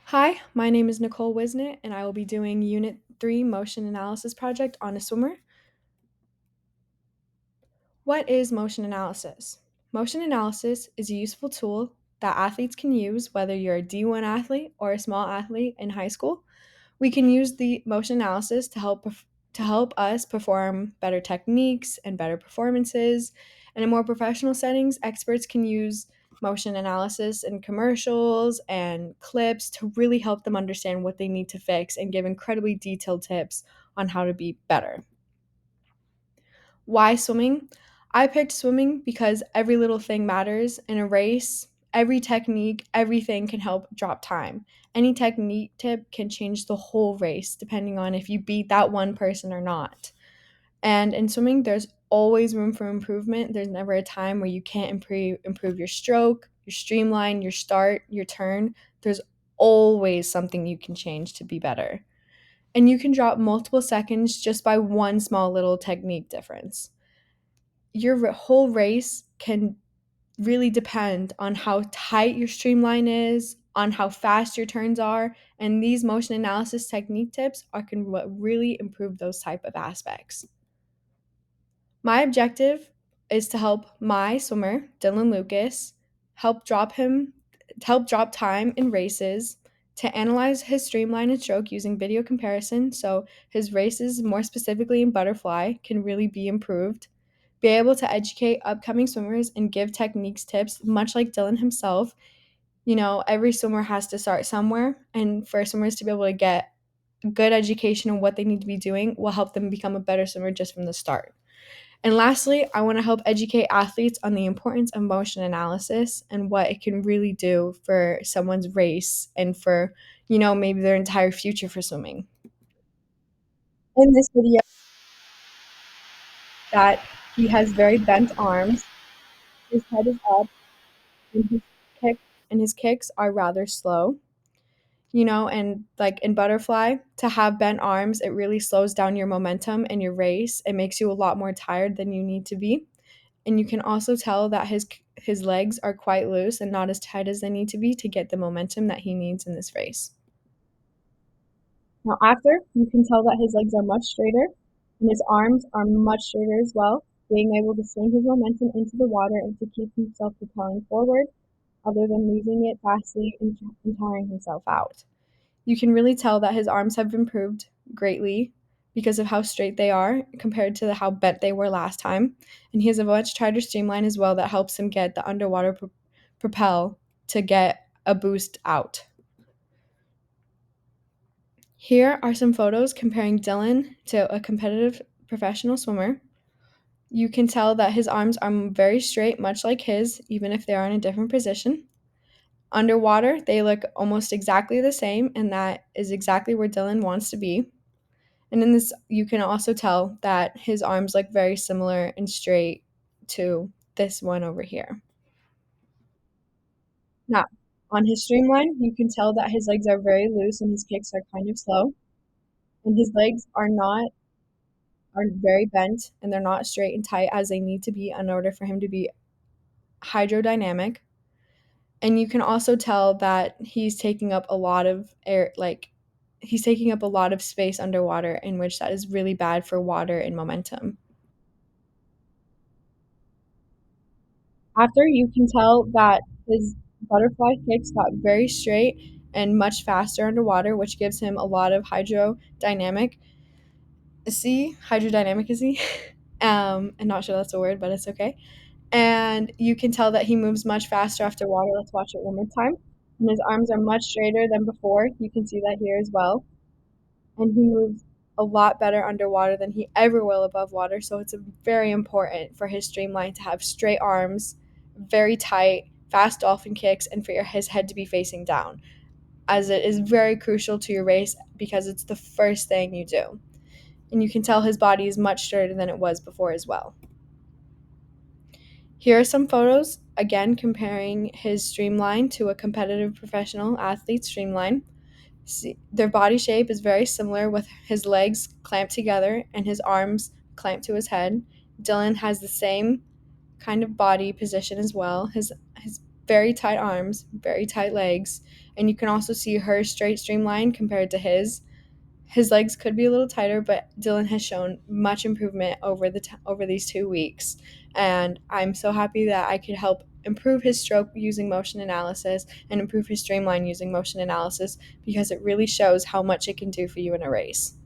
Hi, my name is Nicole Wisnett, and I will be doing Unit 3 Motion Analysis Project on a swimmer. What is motion analysis? Motion analysis is a useful tool that athletes can use whether you're a D1 athlete or a small athlete in high school. We can use the motion analysis to help us perform better techniques and better performances. And in more professional settings, experts can use motion analysis in commercials and clips to really help them understand what they need to fix and give incredibly detailed tips on how to be better. Why swimming? I picked swimming because every little thing matters in a race. Every technique, everything can help drop time. Any technique tip can change the whole race depending on if you beat that one person or not. And in swimming, there's always room for improvement. There's never a time where you can't improve your stroke, your streamline, your start, your turn. There's always something you can change to be better. And you can drop multiple seconds just by one small little technique difference. Your whole race can really depend on how tight your streamline is, on how fast your turns are, and these motion analysis technique tips are can really improve those type of aspects. My objective is to help my swimmer, Dylan Lucas, help drop him help drop time in races, to analyze his streamline and stroke using video comparison so his races, more specifically in butterfly, can really be improved. Be able to educate upcoming swimmers and give techniques tips, much like Dylan himself. Every swimmer has to start somewhere, and for swimmers to be able to get good education on what they need to be doing will help them become a better swimmer just from the start. And lastly, I want to help educate athletes on the importance of motion analysis and what it can really do for someone's race and for, maybe their entire future for swimming. In this video, that he has very bent arms, his head is up, and kick his kicks are rather slow. And like in butterfly, to have bent arms, it really slows down your momentum in your race. It makes you a lot more tired than you need to be. And you can also tell that his legs are quite loose and not as tight as they need to be to get the momentum that he needs in this race. Now after, you can tell that his legs are much straighter and his arms are much straighter as well, being able to swing his momentum into the water and to keep himself propelling forward other than losing it fastly and tiring himself out. You can really tell that his arms have improved greatly because of how straight they are compared to how bent they were last time. And he has a much tighter streamline as well that helps him get the underwater propel to get a boost out. Here are some photos comparing Dylan to a competitive professional swimmer. You can tell that his arms are very straight, much like his, even if they are in a different position. Underwater, they look almost exactly the same, and that is exactly where Dylan wants to be. And in this, you can also tell that his arms look very similar and straight to this one over here. Now, on his streamline, you can tell that his legs are very loose and his kicks are kind of slow. And his legs are very bent and they're not straight and tight as they need to be in order for him to be hydrodynamic. And you can also tell that he's taking up a lot of air, like he's taking up a lot of space underwater, in which that is really bad for water and momentum. After, you can tell that his butterfly kicks got very straight and much faster underwater, which gives him a lot of hydrodynamic. Hydrodynamic is he? I'm not sure that's a word, but it's okay. And you can tell that he moves much faster after water. Let's watch it one more time. And his arms are much straighter than before. You can see that here as well. And he moves a lot better underwater than he ever will above water. So it's very important for his streamline to have straight arms, very tight, fast dolphin kicks, and for his head to be facing down, as it is very crucial to your race because it's the first thing you do. And you can tell his body is much straighter than it was before as well. Here are some photos, again comparing his streamline to a competitive professional athlete's streamline. See, their body shape is very similar with his legs clamped together and his arms clamped to his head. Dylan has the same kind of body position as well. His very tight arms, very tight legs, And you can also see her straight streamline compared to his. His legs could be a little tighter, but Dylan has shown much improvement over these 2 weeks. And I'm so happy that I could help improve his stroke using motion analysis and improve his streamline using motion analysis, because it really shows how much it can do for you in a race.